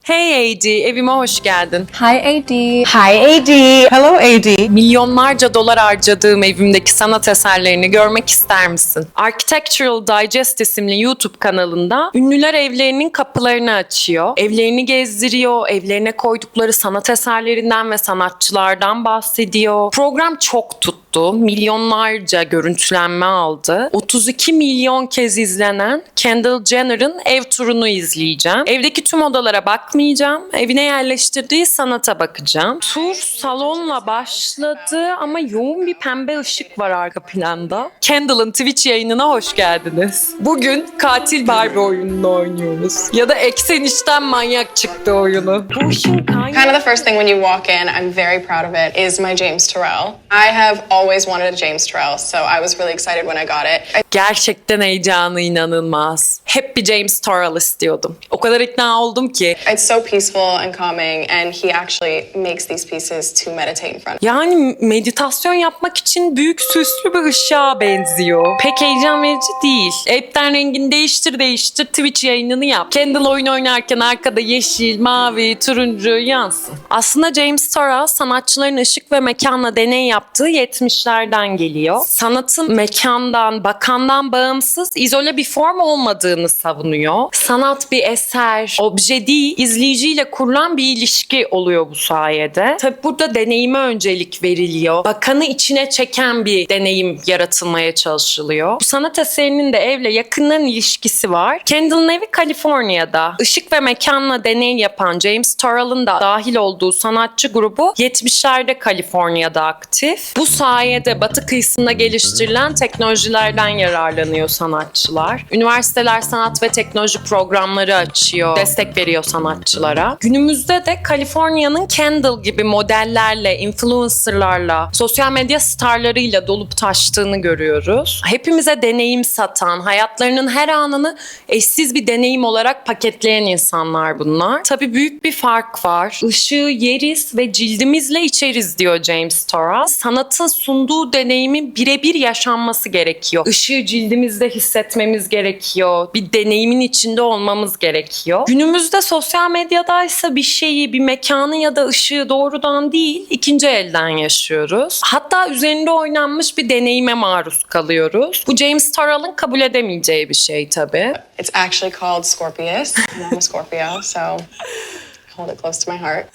Hey AD, evime hoş geldin. Hi AD. Hi AD. Hello AD. Milyonlarca dolar harcadığım evimdeki sanat eserlerini görmek ister misin? Architectural Digest isimli YouTube kanalında ünlüler evlerinin kapılarını açıyor. Evlerini gezdiriyor, evlerine koydukları sanat eserlerinden ve sanatçılardan bahsediyor. Program çok tuttu. Milyonlarca görüntülenme aldı. 32 milyon kez izlenen Kendall Jenner'ın ev turunu izleyeceğim. Evdeki tüm odalara bakmayacağım. Evine yerleştirdiği sanata bakacağım. Tur salonla başladı ama yoğun bir pembe ışık var arka planda. Kendall'ın Twitch yayınına hoş geldiniz. Bugün Katil Barbie oyununu oynuyoruz. Ya da Eksen İşten Manyak çıktı oyunu. Bu işin Kind of the first thing when you walk in, I'm very proud of it, is my James Turrell. I have always wanted a James Turrell, so I was really excited when I got it. Gerçekten heyecanı inanılmaz. Hep bir James Turrell istiyordum. O kadar ikna oldum ki. It's so peaceful and calming, and he actually makes these pieces to meditate in front of. Yani meditasyon yapmak için büyük süslü bir ışığa benziyor. Pek heyecan verici değil. App'ten rengini değiştir Twitch yayınını yap. Kendall oyun oynarken arkada yeşil, mavi, turuncu yansın. Aslında James Turrell sanatçıların ışık ve mekanla deney yaptığı 70'lerden geliyor. Sanatın mekandan, bakandan bağımsız, izole bir form olmadığını savunuyor. Sanat bir eser, obje değil, izleyiciyle kurulan bir ilişki oluyor bu sayede. Tabi burada deneyime öncelik veriliyor. Bakanı içine çeken bir deneyim yaratılmaya çalışılıyor. Bu sanat eserinin de evle yakından ilişkisi var. Kendall'ın evi Kaliforniya'da. Işık ve mekanla deney yapan James Turrell'ın da dahil olduğu sanatçı grubu 70'lerde Kaliforniya'da aktif. Bu sayede batı kıyısında geliştirilen teknolojilerden yararlanıyor sanatçılar. Üniversiteler sanat ve teknoloji programları açıyor, destek veriyor sanatçılara. Günümüzde de Kaliforniya'nın Kendall gibi modellerle, influencerlarla, sosyal medya starlarıyla dolup taştığını görüyoruz. Hepimize deneyim satan, hayatlarının her anını eşsiz bir deneyim olarak paketleyen insanlar bunlar. Tabii büyük bir fark var. Işığı yeriz ve cildimizle içeriz diyor James Turrell. Sanatın sunduğu deneyimin birebir yaşanması gerekiyor. Işığı cildimizde hissetmemiz gerekiyor. Bir deneyimin içinde olmamız gerekiyor. Günümüzde sosyal medyadaysa bir şeyi, bir mekanı ya da ışığı doğrudan değil, ikinci elden yaşıyoruz. Hatta üzerinde oynanmış bir deneyime maruz kalıyoruz. Bu James Turrell'ın kabul edemeyeceği bir şey tabii. It's actually called Scorpius, and I'm a Scorpio, so I hold it close to my heart.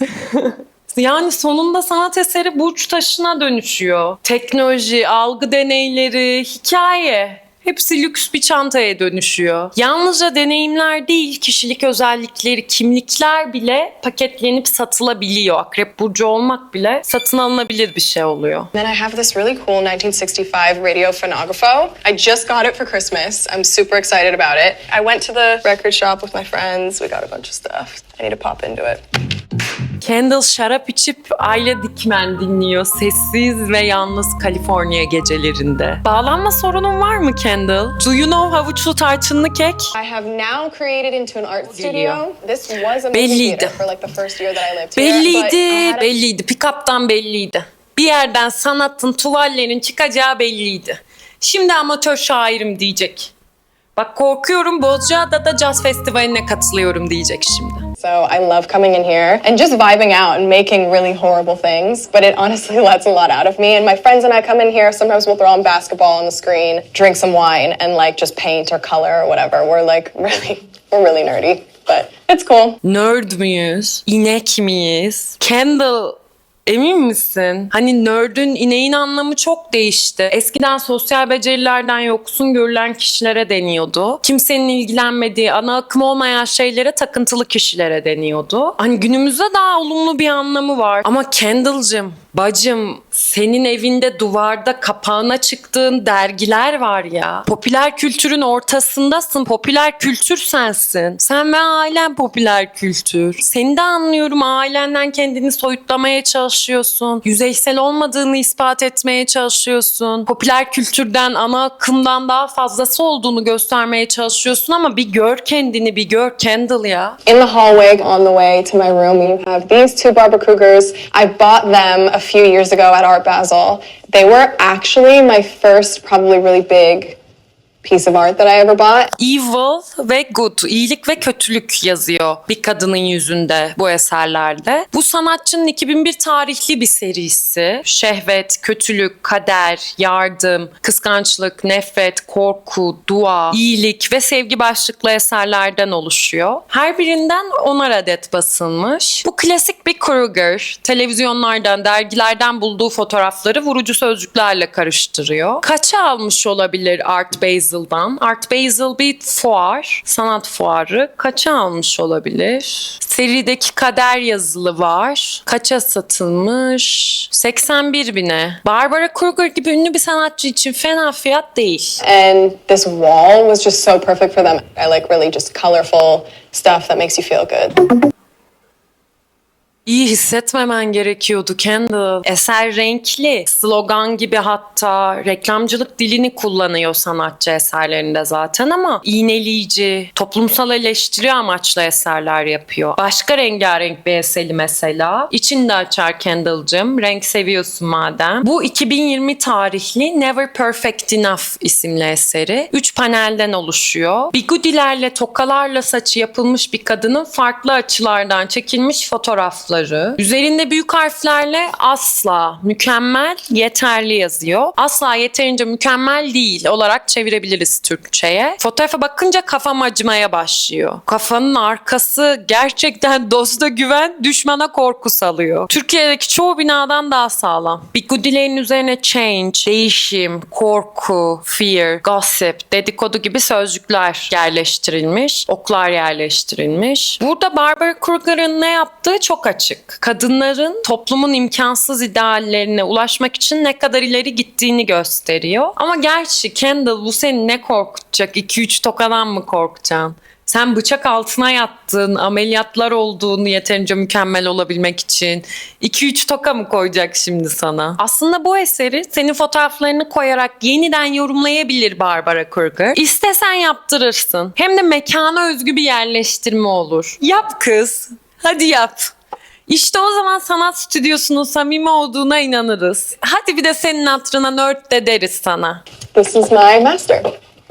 Yani sonunda sanat eseri burç taşına dönüşüyor. Teknoloji, algı deneyleri, hikaye. Hepsi lüks bir çantaya dönüşüyor. Yalnızca deneyimler değil, kişilik özellikleri, kimlikler bile paketlenip satılabiliyor. Akrep burcu olmak bile satın alınabilir bir şey oluyor. Then I have this really cool 1965 radio phonographo. I just got it for Christmas. I'm super excited about it. I went to the record shop with my friends. We got a bunch of stuff. I need to pop into it. Kendall şarap içip Ayla Dikmen dinliyor sessiz ve yalnız Kaliforniya gecelerinde. Bağlanma sorunun var mı Kendall? Do you know havuçlu tarçınlı kek? I have now created into an art Geliyor. studio. This was a movie Belliydi. theater for like the first year that I lived here. but I had a- Belliydi. Pick-up'tan belliydi. Bir yerden sanatın, tuvallerin çıkacağı belliydi. Şimdi amatör şairim diyecek. Bak korkuyorum Bozcaada'da Jazz Festivali'ne katılıyorum diyecek şimdi. So I love coming in here and just vibing out and making really horrible things, but it honestly lets a lot out of me. And my friends and I come in here, sometimes we'll throw on basketball on the screen, drink some wine, and like just paint or color or whatever. We're really nerdy, but it's cool. Nerd müyüz? İnek miyiz? Kendall, emin misin? Hani nerd'ün, ineğin anlamı çok değişti. Eskiden sosyal becerilerden yoksun görülen kişilere deniyordu. Kimsenin ilgilenmediği, ana akım olmayan şeylere takıntılı kişilere deniyordu. Hani günümüzde daha olumlu bir anlamı var. Ama Kendall'cığım, bacım, senin evinde duvarda kapağına çıktığın dergiler var ya. Popüler kültürün ortasındasın. Popüler kültür sensin. Sen ve ailen popüler kültür. Seni de anlıyorum, ailenden kendini soyutlamaya çalışıyorsun. Yüzeysel olmadığını ispat etmeye çalışıyorsun. Popüler kültürden, ana akımdan daha fazlası olduğunu göstermeye çalışıyorsun ama bir gör kendini, bir gör Kendall ya. In the hallway on the way to my room, you have these two Barbara Krugers. I bought them a few years ago at Art Basel. They were actually my first, probably really big piece of art that I ever bought. Evil ve good, iyilik ve kötülük yazıyor bir kadının yüzünde bu eserlerde. Bu sanatçının 2001 tarihli bir serisi. Şehvet, kötülük, kader, yardım, kıskançlık, nefret, korku, dua, iyilik ve sevgi başlıklı eserlerden oluşuyor. Her birinden 10'ar adet basılmış. Bu klasik bir Kruger, televizyonlardan, dergilerden bulduğu fotoğrafları vurucu sözcüklerle karıştırıyor. Kaça almış olabilir Art Basel'dan? Art Basel bir fuar, sanat fuarı. Kaça almış olabilir? Serideki kader yazılı var. Kaça satılmış? 81 bine. Barbara Kruger gibi ünlü bir sanatçı için fena fiyat değil. And this wall was just so perfect for them. I like really just colorful stuff that makes you feel good. İyi hissetmemen gerekiyordu Kendall. Eser renkli, slogan gibi, hatta reklamcılık dilini kullanıyor sanatçı eserlerinde zaten, ama iğneleyici, toplumsal eleştiri amaçlı eserler yapıyor. Başka rengarenk bir eseri mesela. İçini de açar Kendall'cığım. Renk seviyorsun madem. Bu 2020 tarihli Never Perfect Enough isimli eseri. 3 panelden oluşuyor. Bigudilerle, tokalarla saçı yapılmış bir kadının farklı açılardan çekilmiş fotoğrafları. Üzerinde büyük harflerle asla, mükemmel, yeterli yazıyor. Asla yeterince mükemmel değil olarak çevirebiliriz Türkçe'ye. Fotoğrafa bakınca kafam acımaya başlıyor. Kafanın arkası gerçekten dosta güven, düşmana korku salıyor. Türkiye'deki çoğu binadan daha sağlam. Bigudilerin üzerine change, değişim, korku, fear, gossip, dedikodu gibi sözcükler yerleştirilmiş, oklar yerleştirilmiş. Burada Barbara Kruger'ın ne yaptığı çok açık. Kadınların toplumun imkansız ideallerine ulaşmak için ne kadar ileri gittiğini gösteriyor. Ama gerçi Kendall, bu seni ne korkutacak? 2-3 tokadan mı korkacaksın? Sen bıçak altına yattın, ameliyatlar olduğunu yeterince mükemmel olabilmek için 2-3 toka mı koyacak şimdi sana? Aslında bu eseri senin fotoğraflarını koyarak yeniden yorumlayabilir Barbara Kruger. İstesen yaptırırsın. Hem de mekana özgü bir yerleştirme olur. Yap kız. Hadi yap. İşte o zaman sanat stüdyosunun samimi olduğuna inanırız. Hadi bir de senin hatırına nerd de deriz sana. This is my master.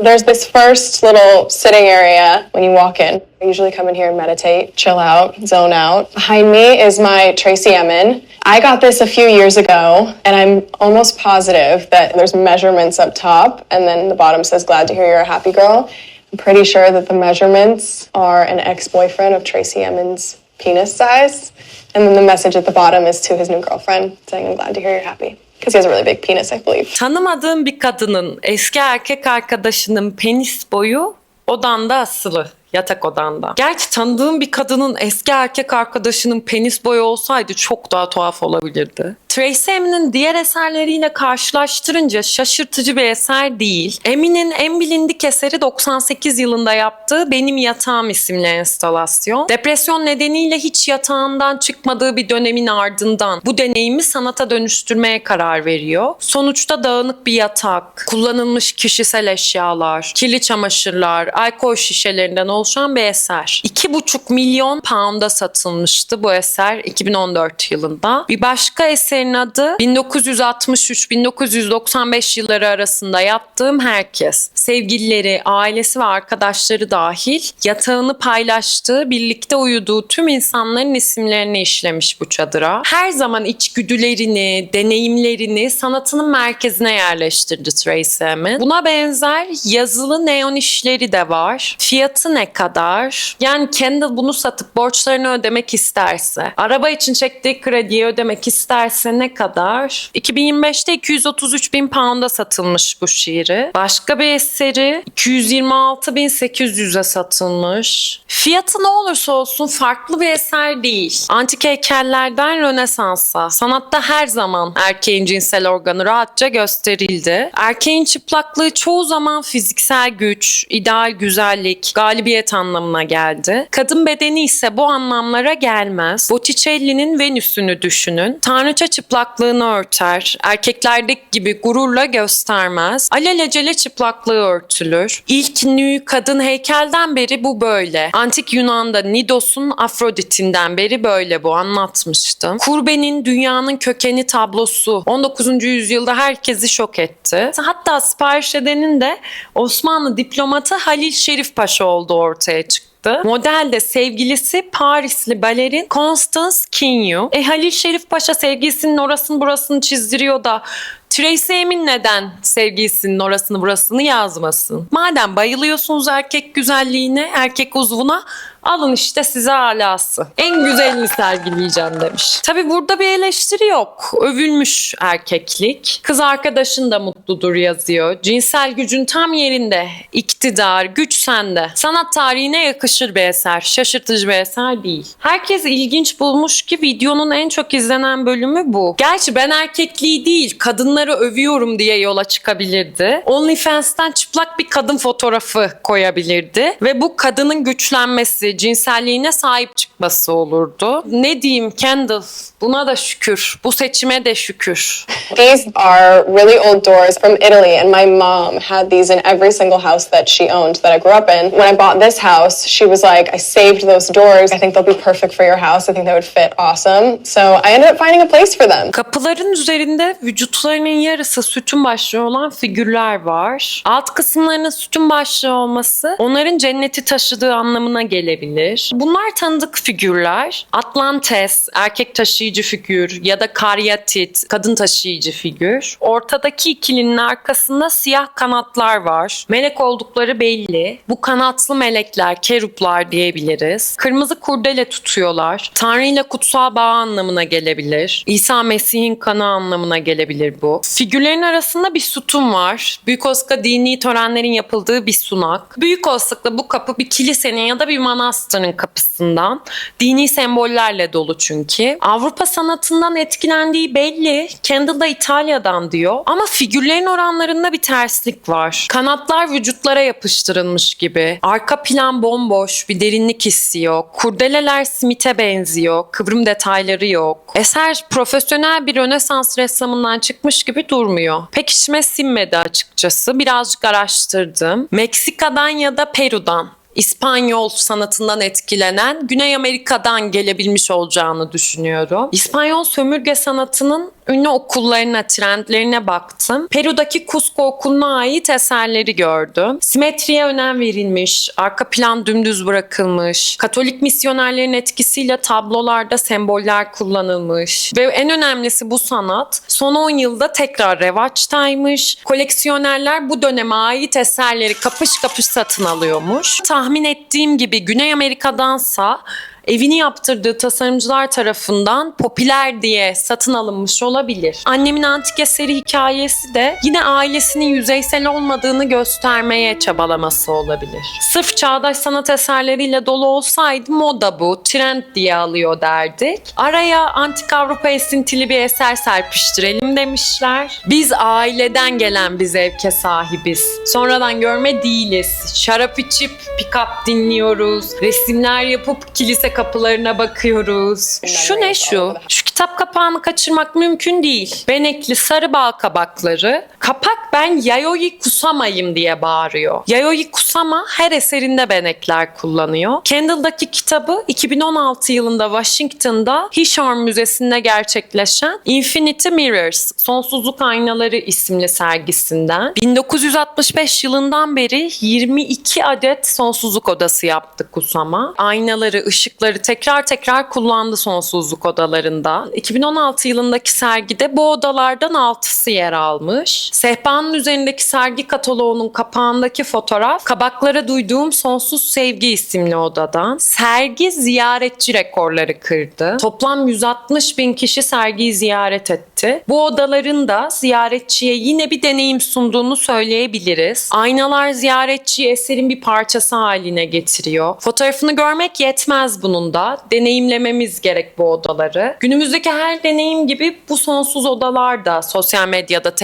There's this first little sitting area when you walk in. I usually come in here and meditate, chill out, zone out. Behind me is my Tracy Emin. I got this a few years ago, and I'm almost positive that there's measurements up top, and then the bottom says, "Glad to hear you're a happy girl." I'm pretty sure that the measurements are an ex-boyfriend of Tracy Emin's penis size. And then the message at the bottom is to his new girlfriend, saying, "I'm glad to hear you're happy." Because he has a really big penis, I believe. Tanımadığın bir kadının eski erkek arkadaşının penis boyu odanda asılı. Yatak odanda. Gerçi tanıdığım bir kadının eski erkek arkadaşının penis boyu olsaydı çok daha tuhaf olabilirdi. Tracy Emin'in diğer eserleriyle karşılaştırınca şaşırtıcı bir eser değil. Emin'in en bilindik eseri 98 yılında yaptığı Benim Yatağım isimli enstalasyon. Depresyon nedeniyle hiç yatağından çıkmadığı bir dönemin ardından bu deneyimi sanata dönüştürmeye karar veriyor. Sonuçta dağınık bir yatak, kullanılmış kişisel eşyalar, kirli çamaşırlar, alkol şişelerinden oluşan bir eser. 2,5 milyon pound'a satılmıştı bu eser 2014 yılında. Bir başka eserin adı 1963-1995 yılları arasında Yattığım Herkes. Sevgilileri, ailesi ve arkadaşları dahil yatağını paylaştığı, birlikte uyuduğu tüm insanların isimlerini işlemiş bu çadıra. Her zaman içgüdülerini, deneyimlerini sanatının merkezine yerleştirdi Tracy Emin. Buna benzer yazılı neon işleri de var. Fiyatı ne kadar? Yani Kendall bunu satıp borçlarını ödemek isterse, araba için çektiği krediyi ödemek isterse ne kadar? 2025'te 233 bin pound'a satılmış bu şiiri. Başka bir eseri 226.800'e satılmış. Fiyatı ne olursa olsun farklı bir eser değil. Antik heykellerden Rönesans'a, sanatta her zaman erkeğin cinsel organı rahatça gösterildi. Erkeğin çıplaklığı çoğu zaman fiziksel güç, ideal güzellik, galibiyet anlamına geldi. Kadın bedeni ise bu anlamlara gelmez. Botticelli'nin Venüs'ünü düşünün. Tanrıça çıplaklığını örter. Erkeklerdeki gibi gururla göstermez. Alelacele çıplaklığı örtülür. İlk nü kadın heykelden beri bu böyle. Antik Yunan'da Nidos'un Afrodit'inden beri böyle bu, anlatmıştım. Kurbe'nin dünyanın kökeni tablosu 19. yüzyılda herkesi şok etti. Hatta sipariş edenin de Osmanlı diplomatı Halil Şerif Paşa olduğu ortaya çıktı. Model de sevgilisi Parisli balerin Constance Kinyu. Halil Şerif Paşa sevgilisinin orasını burasını çizdiriyor da Tracy Emin neden sevgilisinin orasını burasını yazmasın? Madem bayılıyorsunuz erkek güzelliğine, erkek uzvuna, alın işte size alası. En güzelini sergileyeceğim demiş. Tabi burada bir eleştiri yok. Övülmüş erkeklik. Kız arkadaşın da mutludur yazıyor. Cinsel gücün tam yerinde. İktidar, güç sende. Sanat tarihine yakışır bir eser. Şaşırtıcı bir eser değil. Herkes ilginç bulmuş ki videonun en çok izlenen bölümü bu. Gerçi ben erkekliği değil, kadınları övüyorum diye yola çıkabilirdi. OnlyFans'ten çıplak bir kadın fotoğrafı koyabilirdi. Ve bu kadının güçlenmesi, cinselliğine sahip çıkması olurdu. Ne diyeyim Kendall? Buna da şükür. Bu seçime de şükür. These are really old doors from Italy, and my mom had these in every single house that she owned that I grew up in. When I bought this house, she was like, I saved those doors. I think they'll be perfect for your house. I think they would fit awesome. So I ended up finding a place for them. Kapıların üzerinde vücutlarının yarısı sütun başlığı olan figürler var. Alt kısımlarının sütun başlığı olması onların cenneti taşıdığı anlamına gelebilir. Bunlar tanıdık figürler. Atlantes, erkek taşıyıcı figür ya da Karyatit, kadın taşıyıcı figür. Ortadaki ikilinin arkasında siyah kanatlar var. Melek oldukları belli. Bu kanatlı melekler, keruplar diyebiliriz. Kırmızı kurdele tutuyorlar. Tanrı ile kutsal bağ anlamına gelebilir. İsa Mesih'in kanı anlamına gelebilir bu. Figürlerin arasında bir sütun var. Büyük olasılıkla dini törenlerin yapıldığı bir sunak. Büyük olasılıkla bu kapı bir kilisenin ya da bir manastırın kapısından. Dini sembollerle dolu çünkü. Avrupa sanatından etkilendiği belli. Kendall da İtalya'dan diyor. Ama figürlerin oranlarında bir terslik var. Kanatlar vücutlara yapıştırılmış gibi. Arka plan bomboş, bir derinlik hissi yok. Kurdeleler simite benziyor. Kıvrım detayları yok. Eser profesyonel bir Rönesans ressamından çıkmış gibi durmuyor. Pek içime sinmedi açıkçası. Birazcık araştırdım. Meksika'dan ya da Peru'dan, İspanyol sanatından etkilenen Güney Amerika'dan gelebilmiş olacağını düşünüyorum. İspanyol sömürge sanatının ünlü okullarına, trendlerine baktım. Peru'daki Cusco okuluna ait eserleri gördüm. Simetriye önem verilmiş, arka plan dümdüz bırakılmış, Katolik misyonerlerin etkisiyle tablolarda semboller kullanılmış ve en önemlisi bu sanat son 10 yılda tekrar revaçtaymış. Koleksiyonerler bu döneme ait eserleri kapış kapış satın alıyormuş. Tahmin ettiğim gibi Güney Amerika'dansa evini yaptırdığı tasarımcılar tarafından popüler diye satın alınmış olabilir. Annemin antik eseri hikayesi de yine ailesinin yüzeysel olmadığını göstermeye çabalaması olabilir. Sırf çağdaş sanat eserleriyle dolu olsaydı moda bu, trend diye alıyor derdik. Araya antik Avrupa esintili bir eser serpiştirelim demişler. Biz aileden gelen bir zevke sahibiz. Sonradan görme değiliz. Şarap içip pick-up dinliyoruz. Resimler yapıp kilise kapılarına bakıyoruz. Şu ne şu? Şu kitap kapağını kaçırmak mümkün değil. Benekli sarı bal kabakları. Kapak ben Yayoi Kusama'yım diye bağırıyor. Yayoi Kusama her eserinde benekler kullanıyor. Kendall'daki kitabı 2016 yılında Washington'da Hishorn Müzesi'nde gerçekleşen Infinity Mirrors, Sonsuzluk Aynaları isimli sergisinden. 1965 yılından beri 22 adet sonsuzluk odası yaptı Kusama. Aynaları, ışıkları tekrar kullandı sonsuzluk odalarında. 2016 yılındaki sergide bu odalardan 6'sı yer almış. Sehpanın üzerindeki sergi kataloğunun kapağındaki fotoğraf Kabaklara Duyduğum Sonsuz Sevgi isimli odadan. Sergi ziyaretçi rekorları kırdı. Toplam 160 bin kişi sergiyi ziyaret etti. Bu odaların da ziyaretçiye yine bir deneyim sunduğunu söyleyebiliriz. Aynalar ziyaretçiyi eserin bir parçası haline getiriyor. Fotoğrafını görmek yetmez bunun da. Deneyimlememiz gerek bu odaları. Günümüzde Günümüzdeki her deneyim gibi bu sonsuz odalar da sosyal medyada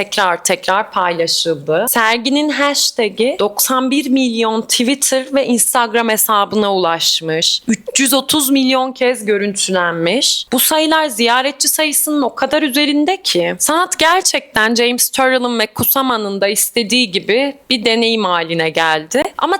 tekrar paylaşıldı. Serginin hashtag'i 91 milyon Twitter ve Instagram hesabına ulaşmış. 330 milyon kez görüntülenmiş. Bu sayılar ziyaretçi sayısının o kadar üzerinde ki sanat gerçekten James Turrell'ın ve Kusama'nın da istediği gibi bir deneyim haline geldi. Ama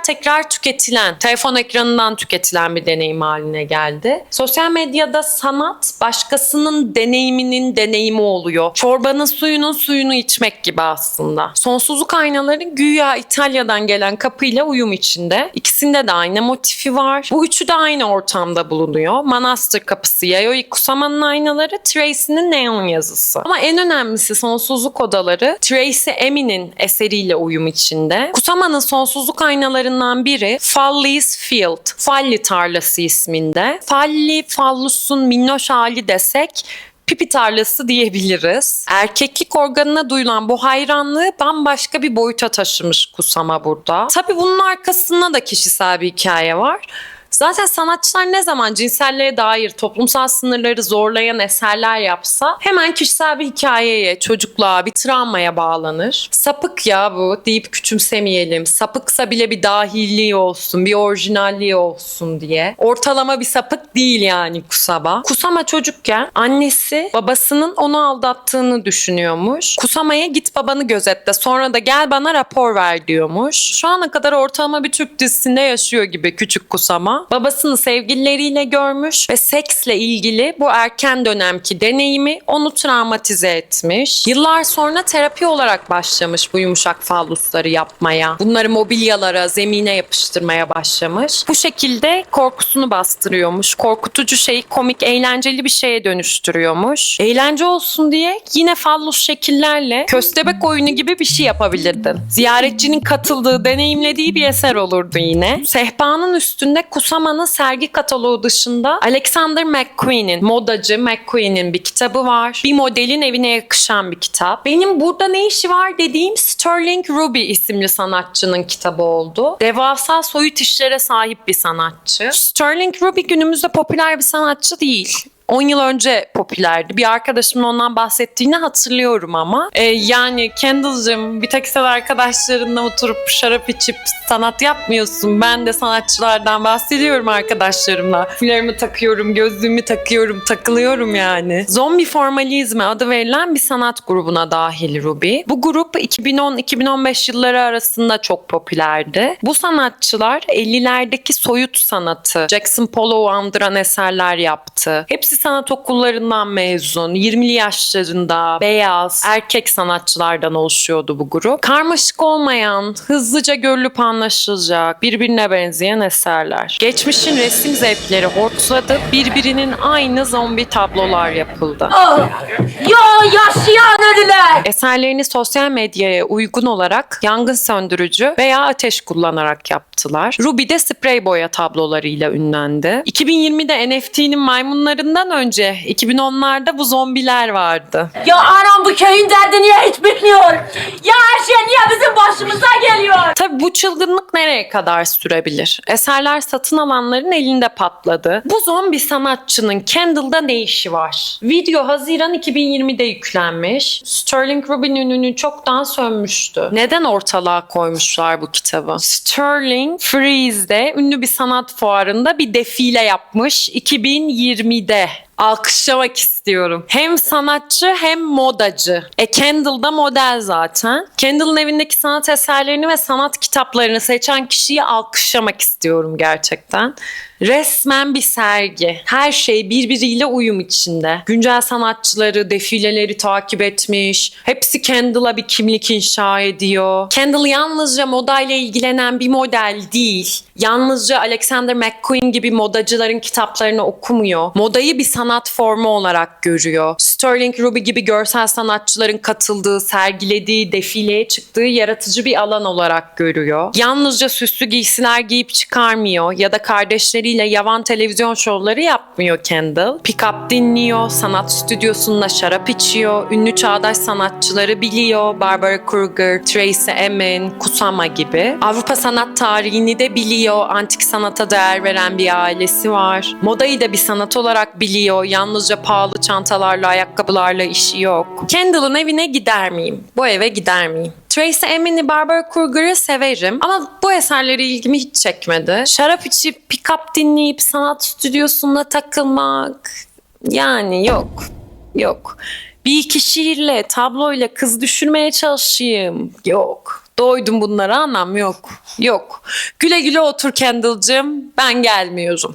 tekrar tüketilen, telefon ekranından tüketilen bir deneyim haline geldi. Sosyal medyada sanat başkasının deneyiminin deneyimi oluyor. Çorbanın suyunu içmek gibi aslında. Sonsuzluk aynaları güya İtalya'dan gelen kapıyla uyum içinde. İkisinde de aynı motifi var. Bu üçü de aynı ortamda bulunuyor. Manastır kapısı Yayoi Kusama'nın aynaları, Tracy'nin neon yazısı. Ama en önemlisi sonsuzluk odaları Tracy Emin'in eseriyle uyum içinde. Kusama'nın sonsuzluk aynalarından biri Folly's Field, Folly tarlası isminde. Folly, fallusun minnoş hali desek pipi tarlası diyebiliriz. Erkeklik organına duyulan bu hayranlığı bambaşka bir boyuta taşımış Kusama burada. Tabii bunun arkasında da kişisel bir hikaye var. Zaten sanatçılar ne zaman cinselliğe dair toplumsal sınırları zorlayan eserler yapsa hemen kişisel bir hikayeye, çocukluğa, bir travmaya bağlanır. Sapık ya bu deyip küçümsemeyelim. Sapıksa bile bir dahilliği olsun, bir orijinalliği olsun diye. Ortalama bir sapık değil yani Kusama. Kusama çocukken annesi babasının onu aldattığını düşünüyormuş. Kusama'ya git babanı gözetle sonra da gel bana rapor ver diyormuş. Şu ana kadar ortalama bir Türk dizisinde yaşıyor gibi küçük Kusama. Babasını sevgilileriyle görmüş ve seksle ilgili bu erken dönemki deneyimi onu travmatize etmiş. Yıllar sonra terapi olarak başlamış bu yumuşak fallusları yapmaya. Bunları mobilyalara, zemine yapıştırmaya başlamış. Bu şekilde korkusunu bastırıyormuş. Korkutucu şeyi komik, eğlenceli bir şeye dönüştürüyormuş. Eğlence olsun diye yine fallus şekillerle köstebek oyunu gibi bir şey yapabilirdin. Ziyaretçinin katıldığı, deneyimlediği bir eser olurdu yine. Sehpanın üstünde Kusama'nın sergi kataloğu dışında Alexander McQueen'in, modacı McQueen'in bir kitabı var. Bir modelin evine yakışan bir kitap. Benim burada ne işi var dediğim Sterling Ruby isimli sanatçının kitabı oldu. Devasa soyut işlere sahip bir sanatçı. Sterling Ruby günümüzde popüler bir sanatçı değil. 10 yıl önce popülerdi. Bir arkadaşımın ondan bahsettiğini hatırlıyorum ama. Yani Kendall'cığım bir tek sen arkadaşlarınla oturup şarap içip sanat yapmıyorsun. Ben de sanatçılardan bahsediyorum arkadaşlarımla. Fularımı takıyorum, gözlüğümü takıyorum, takılıyorum yani. Zombi Formalizmi adı verilen bir sanat grubuna dahil Ruby. Bu grup 2010-2015 yılları arasında çok popülerdi. Bu sanatçılar 50'lerdeki soyut sanatı, Jackson Pollock'u andıran eserler yaptı. Hepsi sanat okullarından mezun, 20'li yaşlarında, beyaz, erkek sanatçılardan oluşuyordu bu grup. Karmaşık olmayan, hızlıca görülüp anlaşılacak, birbirine benzeyen eserler. Geçmişin resim zevkleri hortladı, birbirinin aynı zombi tablolar yapıldı. Ya yaşayan ölüler! Eserlerini sosyal medyaya uygun olarak yangın söndürücü veya ateş kullanarak yaptılar. Ruby de sprey boya tablolarıyla ünlendi. 2020'de NFT'nin maymunlarından önce 2010'larda bu zombiler vardı. Ya anam bu köyün derdi niye hiç bitmiyor? Ya her şey niye bizim başımıza geliyor? Tabii bu çılgınlık nereye kadar sürebilir? Eserler satın alanların elinde patladı. Bu zombi sanatçının Kendall'da ne işi var? Video Haziran 2020'de yüklenmiş. Sterling Ruby'nin ününü çoktan sönmüştü. Neden ortalığa koymuşlar bu kitabı? Sterling Freeze'de ünlü bir sanat fuarında bir defile yapmış 2020'de. Alkışlamak istiyorum. Hem sanatçı hem modacı. Kendall da model zaten. Kendall'ın evindeki sanat eserlerini ve sanat kitaplarını seçen kişiyi alkışlamak istiyorum gerçekten. Resmen bir sergi. Her şey birbiriyle uyum içinde. Güncel sanatçıları, defileleri takip etmiş. Hepsi Kendall'a bir kimlik inşa ediyor. Kendall yalnızca modayla ilgilenen bir model değil. Yalnızca Alexander McQueen gibi modacıların kitaplarını okumuyor. Modayı bir sanat formu olarak görüyor. Sterling Ruby gibi görsel sanatçıların katıldığı, sergilediği, defileye çıktığı yaratıcı bir alan olarak görüyor. Yalnızca süslü giysiler giyip çıkarmıyor ya da kardeşleri arkadaşlarıyla yavan televizyon şovları yapmıyor Kendall. Pick-up dinliyor, sanat stüdyosunda şarap içiyor, ünlü çağdaş sanatçıları biliyor. Barbara Kruger, Tracy Emin, Kusama gibi. Avrupa sanat tarihini de biliyor. Antik sanata değer veren bir ailesi var. Modayı da bir sanat olarak biliyor. Yalnızca pahalı çantalarla, ayakkabılarla işi yok. Kendall'ın evine gider miyim? Bu eve gider miyim? Tracy Emin'i, Barbara Kruger'ı severim ama bu eserleri ilgimi hiç çekmedi. Şarap içip, pick-up dinleyip sanat stüdyosunda takılmak... Yani yok. Yok. Bir iki şiirle, tabloyla kız düşürmeye çalışayım. Yok. Doydum bunlara anam yok. Yok. Güle güle otur Kendall'cığım. Ben gelmiyorum.